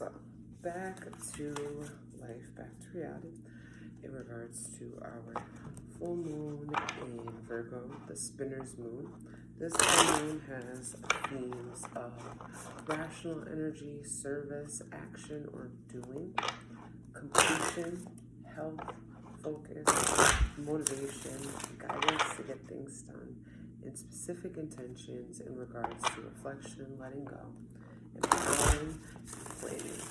So, back to life, back to reality in regards to our full moon in Virgo, the spinner's moon. This full moon has themes of rational energy, service, action, or doing, completion, health, focus, motivation, guidance to get things done, and specific intentions in regards to reflection, letting go, empowering, planning.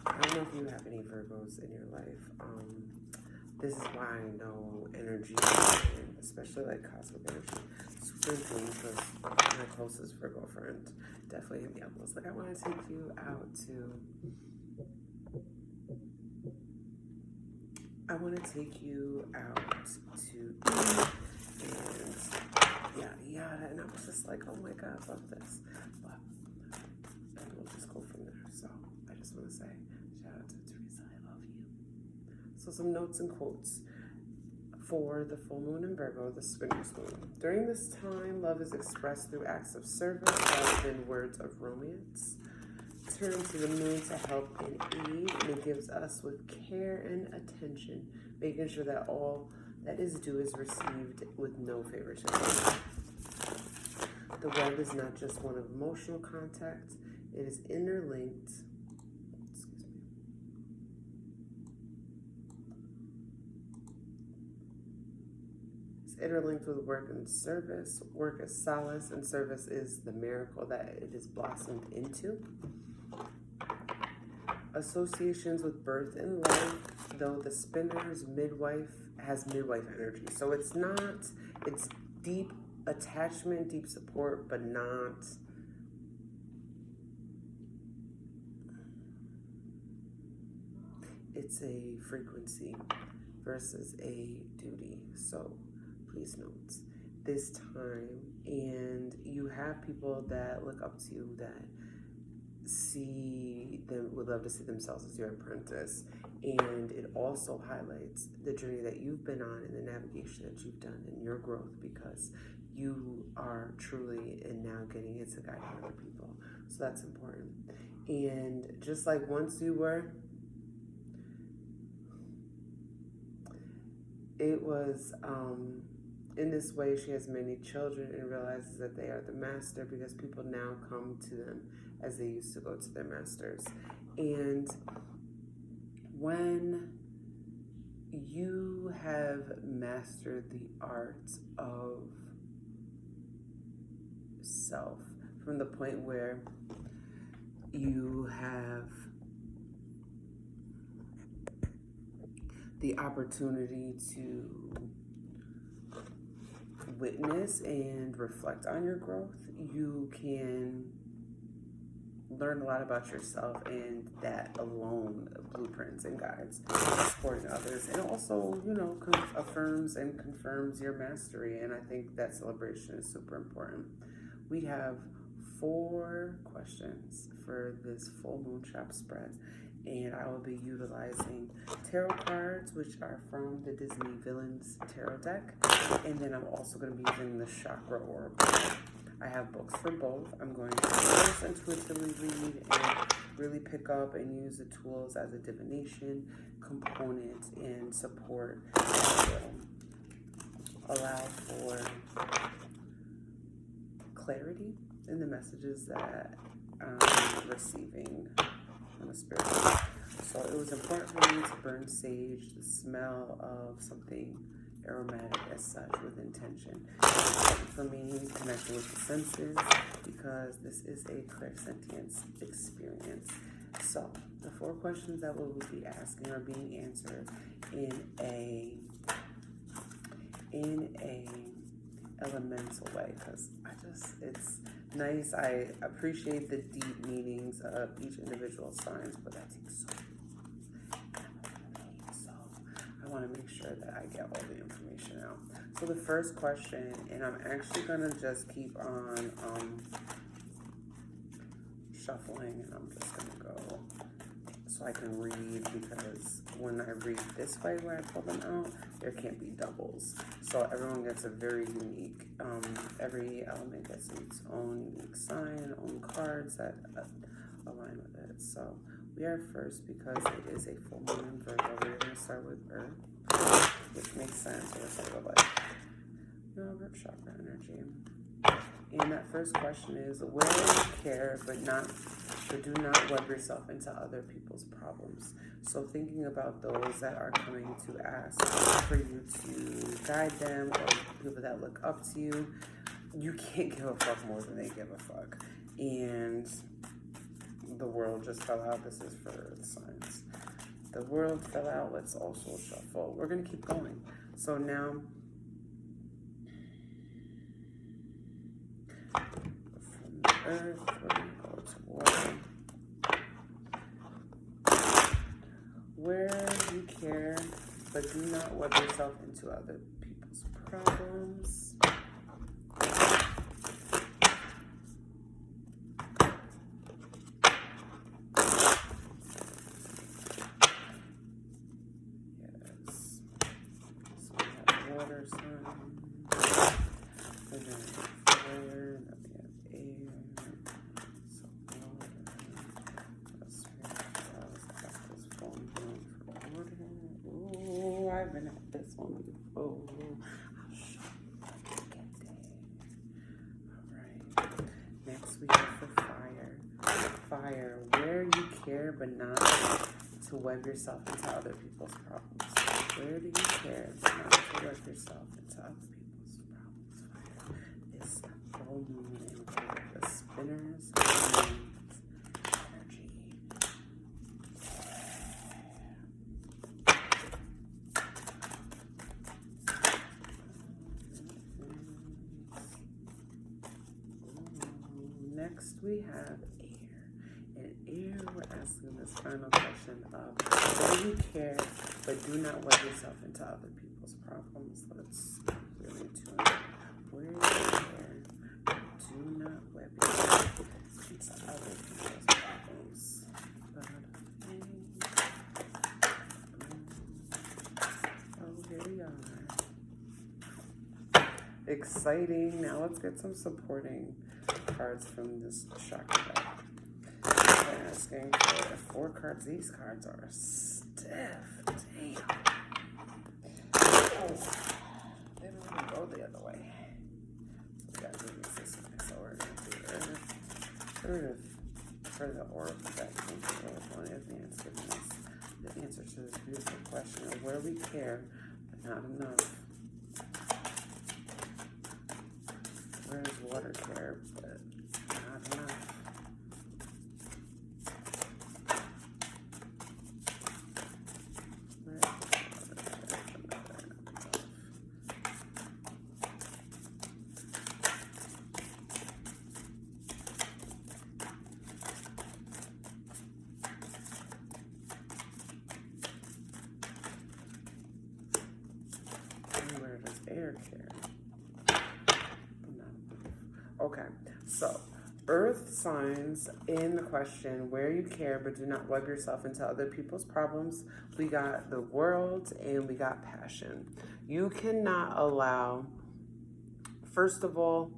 I don't know if you have any Virgos in your life. This is why I know energy, and especially like cosmic energy, super important, because my closest Virgo friend definitely hit me up and was like, I want to take you out to eat and yada yada, and I was just like, oh my god, I love this. But and we'll just go from there. So I just want to say shout out to Teresa, I love you. So some notes and quotes for the full moon in Virgo, the spinner's moon. During this time, love is expressed through acts of service rather than words of romance. Turn to the moon to help and aid, and it gives us with care and attention, making sure that all that is due is received with no favoritism. The web is not just one of emotional contact, it is interlinked. It's interlinked with work and service. Work is solace, and service is the miracle that it is blossomed into. Associations with birth and life, though the spinner's midwife has midwife energy. So it's deep attachment, deep support, but not it's a frequency versus a duty. So please note this time, and you have people that look up to you that would love to see themselves as your apprentice, and it also highlights the journey that you've been on and the navigation that you've done in your growth, because you are truly and now getting it to guide other people. So that's important. And just like once you were, it was in this way she has many children and realizes that they are the master, because people now come to them as they used to go to their masters. And when you have mastered the art of self, from the point where you have the opportunity to witness and reflect on your growth, you can learn a lot about yourself, and that alone blueprints and guides supporting others, and also, affirms and confirms your mastery. And I think that celebration is super important. We have 4 questions for this full moon chart spread, and I will be utilizing tarot cards, which are from the Disney Villains Tarot deck, and then I'm also going to be using the Chakra Oracle. I have books for both. I'm going to first intuitively read and really pick up and use the tools as a divination component and support that will allow for clarity in the messages that I'm receiving from the spirit. So it was important for me to burn sage, the smell of something aromatic as such, with intention. For me, connecting with the senses, because this is a clairsentience experience. So the 4 questions that we'll be asking are being answered in a elemental way, because it's nice. I appreciate the deep meanings of each individual signs, but that takes so long. So I want to make sure that I get all the information out. So the first question, and I'm actually gonna just keep on shuffling, and I'm just gonna go so I can read, because when I read this way where I pull them out, there can't be doubles. So everyone gets a very unique, every element gets its own unique sign, own cards that align with it. So be our first because it is a full moon in Virgo. We're going to start with Earth, which makes sense. We're going to start with like, root chakra energy. And that first question is, where you care but do not web yourself into other people's problems. So thinking about those that are coming to ask for you to guide them, or people that look up to you, you can't give a fuck more than they give a fuck. And the world just fell out. This is for Earth signs. The world fell out. Let's also shuffle. We're going to keep going. So now, from Earth, we're going to go to water. Where you care, but do not web yourself into other people's problems. Yes. So we have water sign. And then fire, and then we have air. So water. Let's got this phone going for water. Oh, I've been at this one before. I'll show you how to get there. Alright. Next we have for fire. Fire, where you care but not to web yourself into other people's problems. Where do you care but not to web yourself into other people's problems? Fire. This full moon in the spinners energy. Next we have air. And air, we're asking this final question of, where you care but do not web yourself into other people's problems. Let's really tune in. Where you care but do not web yourself into other people's problems. Oh, here we are. Exciting. Now let's get some supporting cards from this chakra deck. I'm asking for 4 cards. These cards are stiff. Damn. Oh, they don't even go the other way. So we gotta do this way. So we're gonna do Earth for the oracle deck. Thank you, Oracle in advance, giving us the answer to this beautiful question of where we care but not enough. Where's water care but not enough? Where does air care? Okay, so Earth signs in the question, where you care but do not web yourself into other people's problems. We got the world and we got passion. You cannot allow, first of all,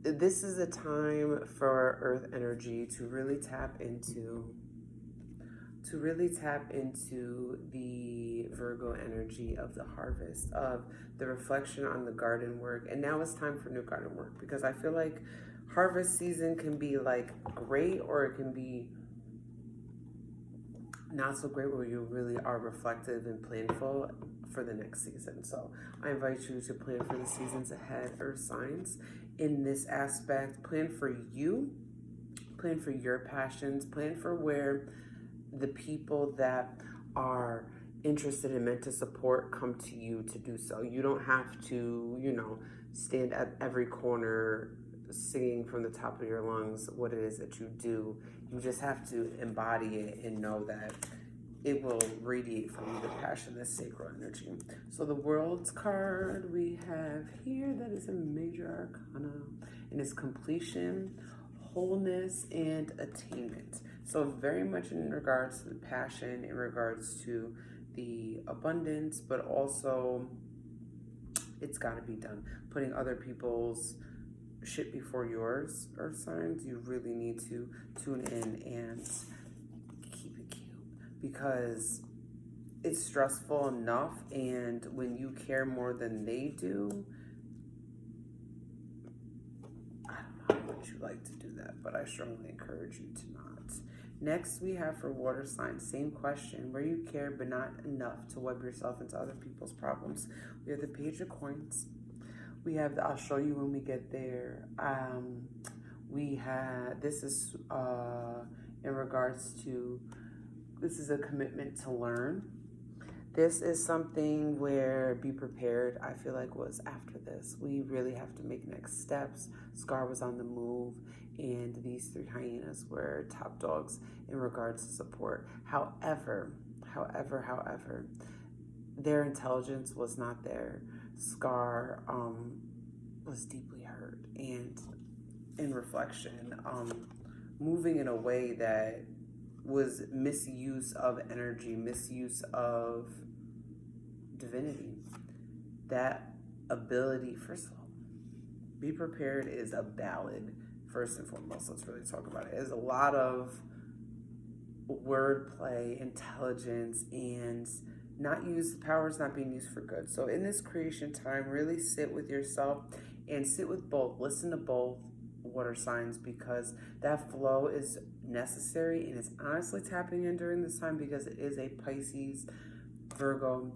this is a time for Earth energy to really tap into the Virgo energy of the harvest, of the reflection on the garden work. And now it's time for new garden work, because I feel like harvest season can be like great, or it can be not so great, where you really are reflective and planful for the next season. So I invite you to plan for the seasons ahead, Earth signs. In this aspect, plan for you, plan for your passions, plan for where the people that are interested and meant to support come to you to do so. You don't have to, stand at every corner singing from the top of your lungs what it is that you do. You just have to embody it and know that it will radiate from you, the passion, the sacral energy. So the World's card we have here, that is a major arcana, and it's completion, wholeness, and attainment. So very much in regards to the passion, in regards to the abundance, but also it's got to be done. Putting other people's shit before yours, Earth signs. You really need to tune in and keep because it's stressful enough, and when you care more than they do, I don't know how much you like to do that, but I strongly encourage you to not. Next, we have for water signs, same question, where you care but not enough to web yourself into other people's problems. We have the Page of Coins. We have I'll show you when we get there. This is in regards to, this is a commitment to learn. This is something where be prepared, I feel like, was after this. We really have to make next steps. Scar was on the move, and these three hyenas were top dogs in regards to support. However, their intelligence was not there. Scar was deeply hurt, and in reflection, moving in a way that was misuse of energy, misuse of divinity. That ability, first of all, be prepared is a ballad, first and foremost. Let's really talk about it. There's a lot of wordplay, intelligence, and the power is not being used for good. So in this creation time, really sit with yourself and sit with both. Listen to both water signs, because that flow is necessary, and it's honestly tapping in during this time because it is a Pisces Virgo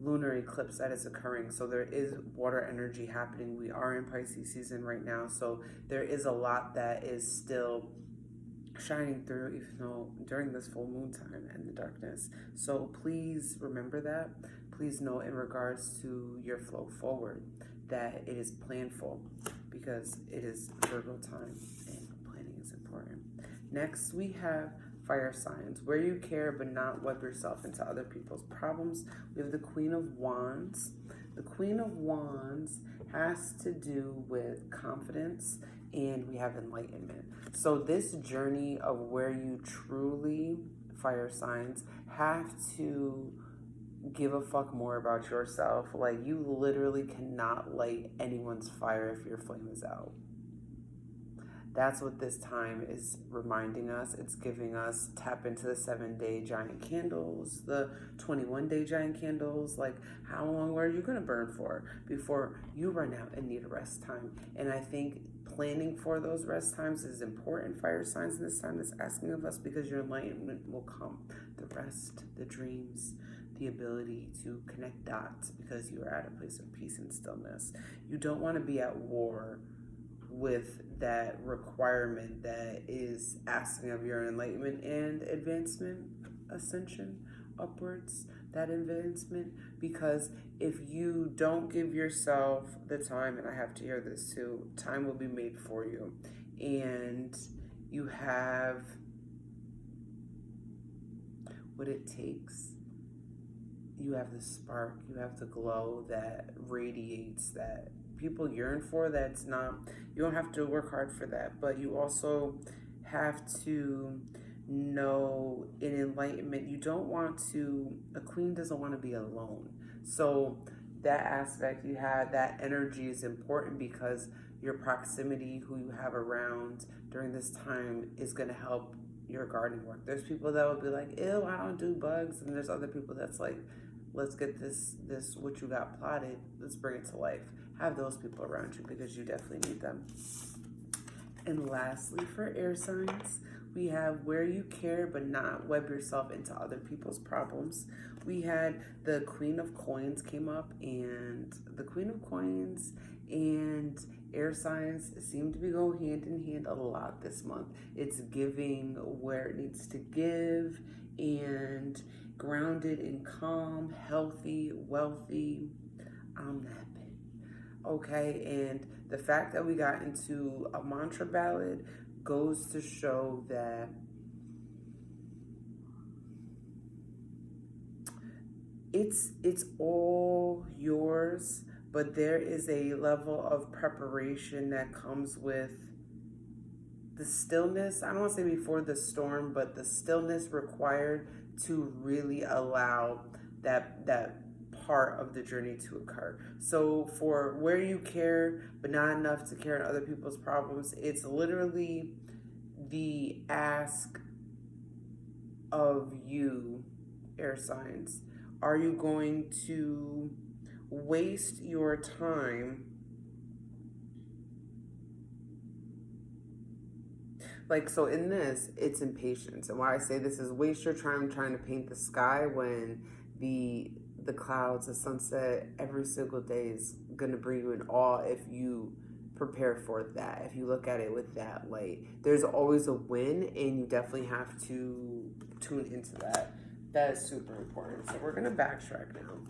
lunar eclipse that is occurring. So there is water energy happening. We are in Pisces season right now, so there is a lot that is still shining through, even though during this full moon time and the darkness. So please remember that. Please know in regards to your flow forward that it is planful, because it is Virgo time and planning is important. Next, we have fire signs, where you care but not web yourself into other people's problems. We have the Queen of Wands. The Queen of Wands has to do with confidence, and we have enlightenment. So this journey of where you truly, fire signs, have to give a fuck more about yourself. Like, you literally cannot light anyone's fire if your flame is out. That's what this time is reminding us. It's giving us, tap into the 7-day giant candles, the 21-day giant candles. Like, how long are you going to burn for before you run out and need a rest time? And I think planning for those rest times is important, fire signs, in this time that's asking of us, because your enlightenment will come. The rest, the dreams, the ability to connect dots, because you are at a place of peace and stillness. You don't want to be at war with that requirement that is asking of your enlightenment and advancement, ascension, upwards, that advancement, because if you don't give yourself the time, and I have to hear this too, time will be made for you, and you have what it takes. You have the spark, you have the glow that radiates, that people yearn for. That's not, you don't have to work hard for that, but you also have to know in enlightenment, you don't want to, a queen doesn't want to be alone. So that aspect, you have that energy is important, because your proximity, who you have around during this time, is going to help your gardening work. There's people that will be like, ew, I don't do bugs, and there's other people that's like, let's get this what you got plotted, let's bring it to life. Have those people around you, because you definitely need them. And lastly, for air signs, we have where you care but not web yourself into other people's problems. We had the Queen of Coins came up, and the Queen of Coins and air signs seem to be going hand in hand a lot this month. It's giving where it needs to give, and grounded and calm, healthy, wealthy. I'm that bitch. Okay, and the fact that we got into a mantra ballad goes to show that it's all yours, but there is a level of preparation that comes with the stillness. I don't want to say before the storm, but the stillness required to really allow that part of the journey to occur. So for where you care but not enough to care in other people's problems, it's literally the ask of you air signs. Are you going to waste your time? Like, so in this, it's impatience. And why I say this is waste your time trying to paint the sky when the clouds, the sunset, every single day is going to bring you in awe if you prepare for that. If you look at it with that light, there's always a win, and you definitely have to tune into that. That is super important. So we're going to backtrack now.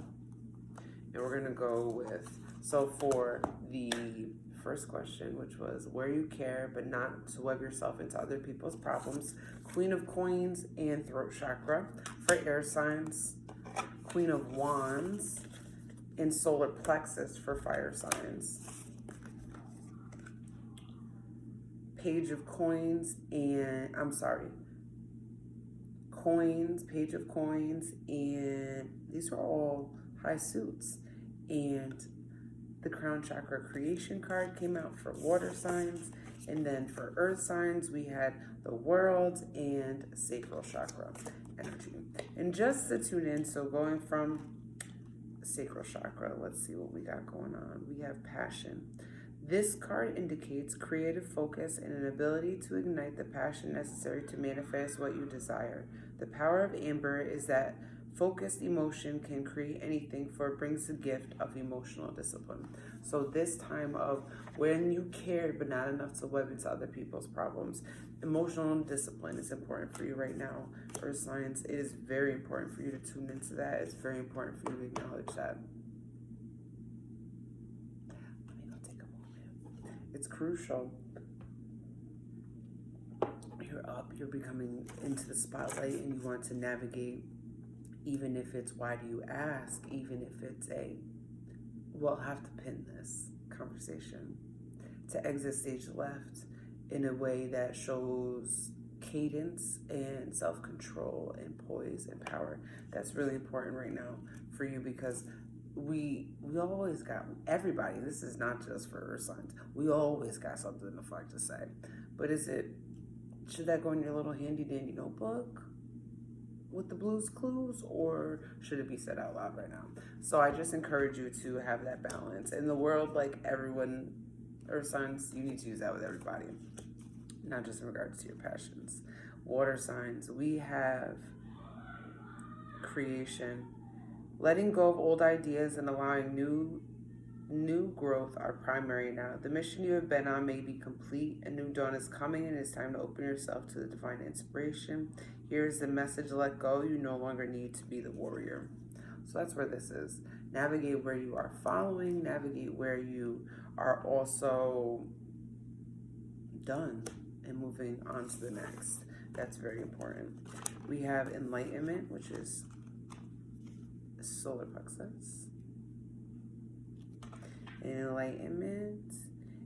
And we're going to go with, so for the first question, which was where you care but not to web yourself into other people's problems, Queen of Coins and throat chakra. For air signs, Queen of Wands and solar plexus for fire signs. Page of Coins and, Coins, Page of Coins, and these are all high suits. And the crown chakra creation card came out for water signs. And then for earth signs, we had the world and sacral chakra energy. And just to tune in, so going from sacral chakra, let's see what we got going on. We have passion. This card indicates creative focus and an ability to ignite the passion necessary to manifest what you desire. The power of amber is that focused emotion can create anything, for it brings the gift of emotional discipline. So this time of when you cared but not enough to web into other people's problems, emotional discipline is important for you right now. Earth signs, it is very important for you to tune into that. It's very important for you to acknowledge that. Let me go take a moment. It's crucial. You're up, you're becoming into the spotlight, and you want to navigate, even if it's why do you ask, even if it's we'll have to pin this conversation, to exit stage left in a way that shows cadence and self-control and poise and power. That's really important right now for you, because we always got, everybody, this is not just for earth signs, we always got something to fuck to say. But should that go in your little handy dandy notebook with the Blue's Clues, or should it be said out loud right now? So I just encourage you to have that balance. In the world, like everyone, earth signs, you need to use that with everybody, not just in regards to your passions. Water signs, we have creation. Letting go of old ideas and allowing new growth are primary now. The mission you have been on may be complete. A new dawn is coming, and it's time to open yourself to the divine inspiration. Here's the message: let go. You no longer need to be the warrior. So that's where this is. Navigate where you are following, navigate where you are also done and moving on to the next. That's very important. We have enlightenment, which is solar plexus. Enlightenment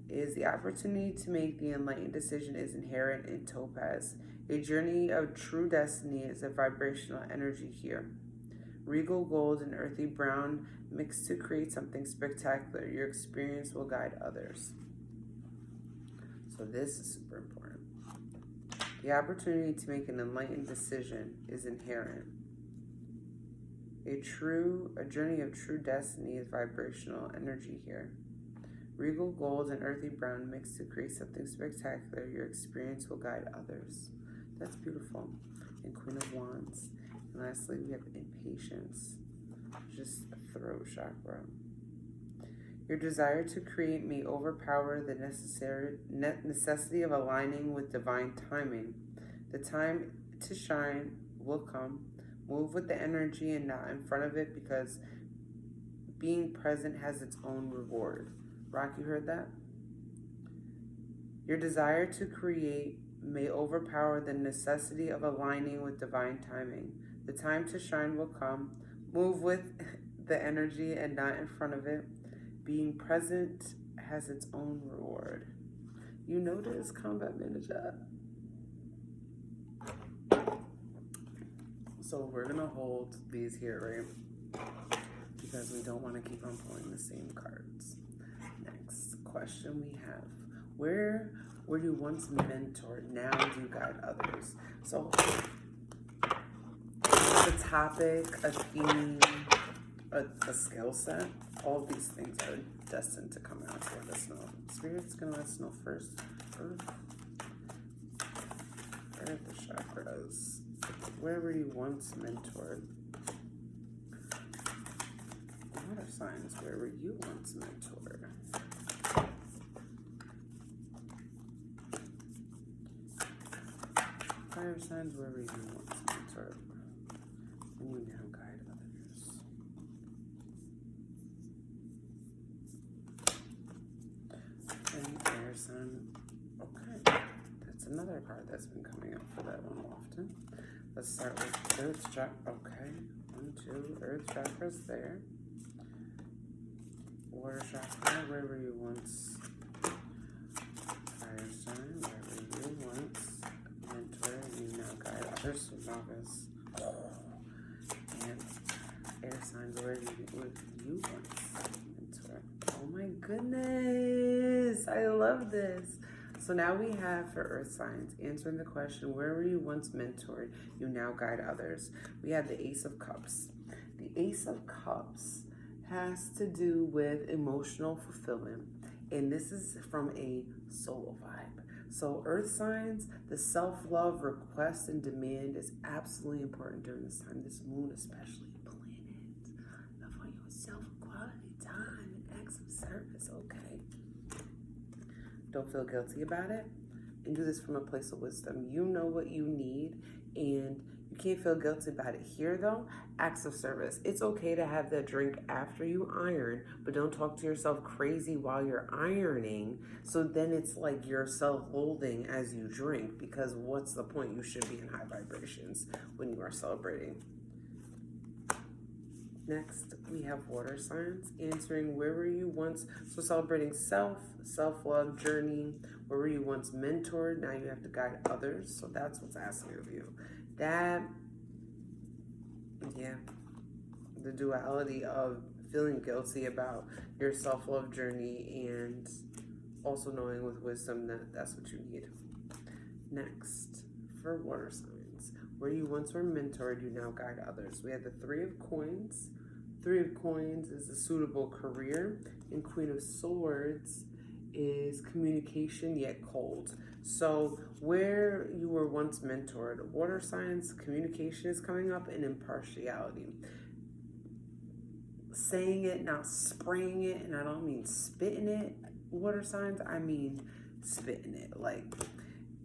is the opportunity to make the enlightened decision is inherent in topaz. A journey of true destiny is a vibrational energy here. Regal gold and earthy brown mix to create something spectacular. Your experience will guide others. So this is super important. The opportunity to make an enlightened decision is inherent. A journey of true destiny is vibrational energy here. Regal gold and earthy brown mix to create something spectacular. Your experience will guide others. That's beautiful. And Queen of Wands. And lastly, we have impatience, just throat chakra. Your desire to create may overpower the necessity of aligning with divine timing. The time to shine will come. Move with the energy and not in front of it, because being present has its own reward. Rock, you heard that? Your desire to create may overpower the necessity of aligning with divine timing. The time to shine will come. Move with the energy and not in front of it. Being present has its own reward. You notice, combat manager. So we're going to hold these here, right? Because we don't want to keep on pulling the same cards. Next question we have. Where were you once mentored? Now do you guide others? So a topic, a theme, a skill set. All of these things are destined to come out to let us know. Spirit's going to let us know first. Earth chakras. Where were you once mentored? Water signs. Where were you once mentored? Fire signs. Where were you once mentored? And you now guide others. And air sign. Okay. That's another card that's been coming up for that one often. Let's start with Earth chakra. Okay. 1, 2. Earth chakra's there. Water chakra. Where were you once? Fire sign. Where were you once? Mentor. You now guide others. So novice. And air signs. Where were you once? Mentor. Oh my goodness. I love this. So now we have for earth signs answering the question, where were you once mentored? You now guide others. We have the Ace of Cups. The Ace of Cups has to do with emotional fulfillment. And this is from a soul vibe. So earth signs, the self-love request and demand is absolutely important during this time. This moon especially. Planet. Love for yourself, quality time, and acts of service. Okay. Don't feel guilty about it, and do this from a place of wisdom. You know what you need, and you can't feel guilty about it. Here, though, acts of service. It's okay to have that drink after you iron, but don't talk to yourself crazy while you're ironing. So then it's like you're self-loathing as you drink, because what's the point? You should be in high vibrations when you are celebrating. Next, we have water signs, answering where were you once, so celebrating self-love journey. Where were you once mentored? Now you have to guide others, so that's what's asking of you. That, yeah, the duality of feeling guilty about your self-love journey and also knowing with wisdom that that's what you need. Next, for water signs, where you once were mentored, you now guide others. We have the Three of Coins. Three of Coins is a suitable career, and Queen of Swords is communication yet cold. So where you were once mentored, water signs, communication is coming up, and impartiality. Saying it, not spraying it, and I don't mean spitting it, water signs, I mean spitting it. Like,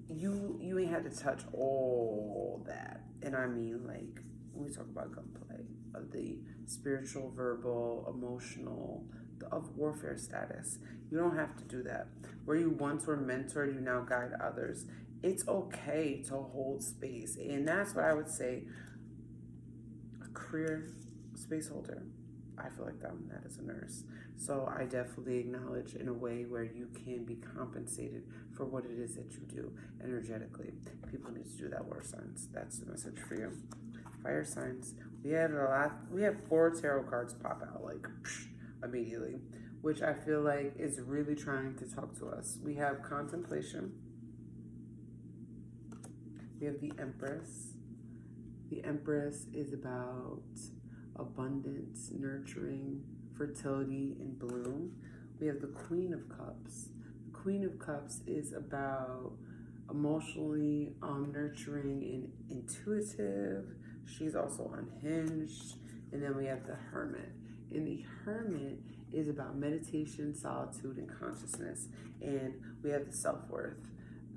you ain't had to touch all that. And I mean, like, when we talk about gunplay, of the spiritual, verbal, emotional, of warfare status, you don't have to do that. Where you once were mentored, you now guide others. It's okay to hold space. And that's what I would say, a career space holder. I feel like that as a nurse. So I definitely acknowledge in a way where you can be compensated for what it is that you do energetically. People need to do that, water signs. That's the message for you. Fire signs. We have 4 tarot cards pop out like immediately, which I feel like is really trying to talk to us. We have contemplation. We have the Empress. The Empress is about abundance, nurturing, fertility, and bloom. We have the Queen of Cups. The Queen of Cups is about emotionally nurturing and intuitive. She's also unhinged. And then we have the Hermit. And the Hermit is about meditation, solitude, and consciousness. And we have the self-worth.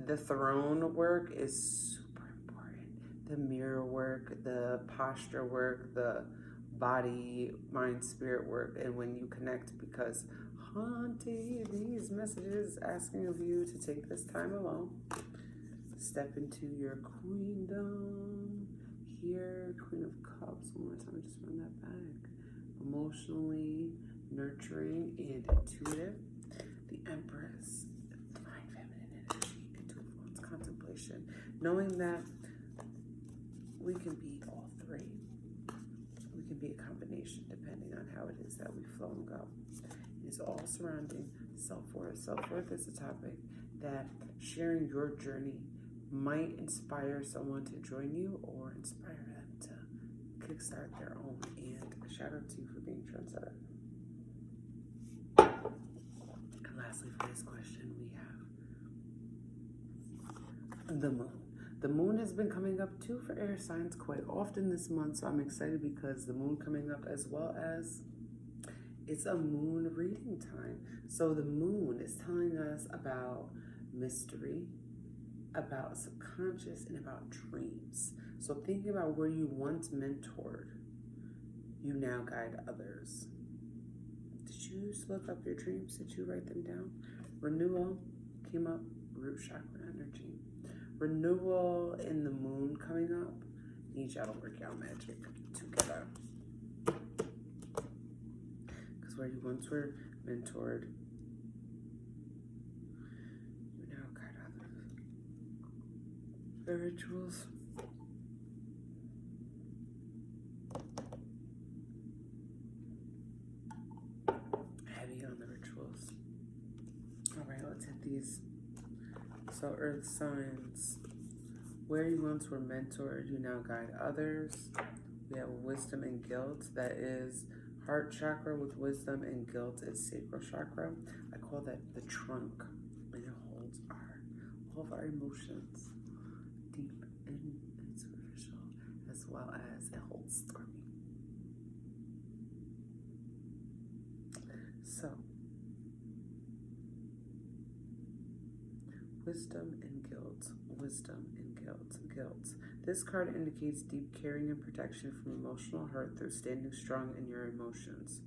The throne work is super important. The mirror work, the posture work, the body, mind, spirit work. And when you connect, because haunted, these messages asking of you to take this time alone. Step into your queendom. Here, Queen of Cups, one more time, just run that back. Emotionally nurturing and intuitive. The Empress, divine feminine energy, intuitive contemplation. Knowing that we can be all three. We can be a combination depending on how it is that we flow and go. It's all surrounding self-worth. Self-worth is a topic that sharing your journey might inspire someone to join you or inspire them to kickstart their own. And a shout out to you for being trendsetter. And lastly, for this question, we have the moon. The moon has been coming up too for air signs quite often this month, so I'm excited because the moon coming up, as well as it's a moon reading time. So the moon is telling us about mystery, about subconscious, and about dreams. So thinking about where you once mentored, you now guide others. Did you just look up your dreams? Did you write them down? Renewal came up, root chakra energy. Renewal in the moon coming up. Need y'all to work y'all magic together. Because where you once were mentored, you now guide others. The rituals. Heavy on the rituals. Alright, let's hit these. So earth signs, where you once were mentored, you now guide others. We have wisdom and guilt. That is heart chakra with wisdom, and guilt is sacral chakra. I call that the trunk, and it holds all of our emotions, deep and superficial, as well as it holds stormy. So wisdom and guilt, wisdom and guilt, guilt. This card indicates deep caring and protection from emotional hurt through standing strong in your emotions.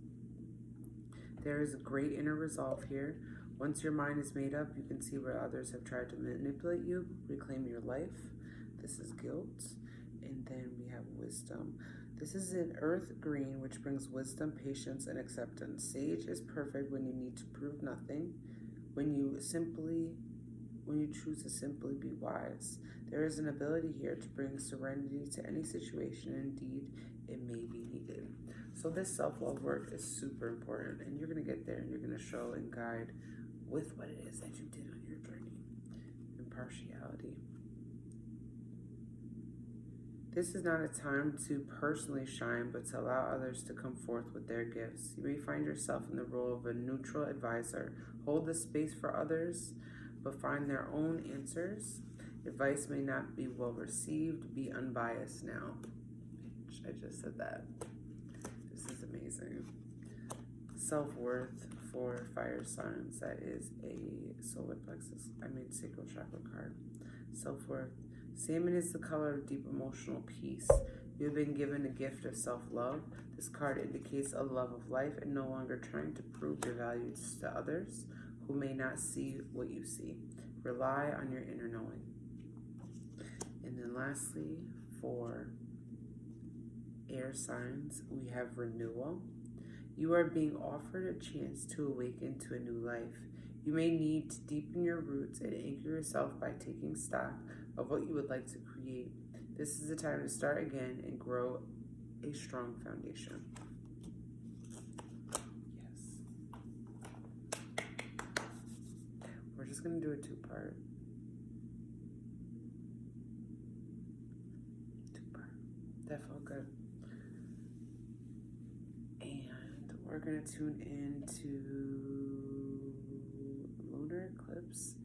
There is a great inner resolve here. Once your mind is made up, you can see where others have tried to manipulate you, reclaim your life. This is guilt. And then we have wisdom. This is an earth green, which brings wisdom, patience, and acceptance. Sage is perfect when you need to prove nothing, when you choose to simply be wise. There is an ability here to bring serenity to any situation. Indeed, it may be needed. So this self-love work is super important, and you're going to get there, and you're going to show and guide with what it is that you did on your journey. Impartiality. This is not a time to personally shine, but to allow others to come forth with their gifts. You may find yourself in the role of a neutral advisor. Hold the space for others, but find their own answers. Advice may not be well received. Be unbiased now. I just said that. This is amazing. Self-worth for fire signs. That is a solar plexus. Sacral chakra card. Self-worth. Salmon is the color of deep emotional peace. You have been given a gift of self-love. This card indicates a love of life and no longer trying to prove your values to others who may not see what you see. Rely on your inner knowing. And then lastly, for air signs, we have renewal. You are being offered a chance to awaken to a new life. You may need to deepen your roots and anchor yourself by taking stock of what you would like to create. This is the time to start again and grow a strong foundation. Yes. We're just going to do a two-part. That felt good. And we're going to tune into lunar eclipse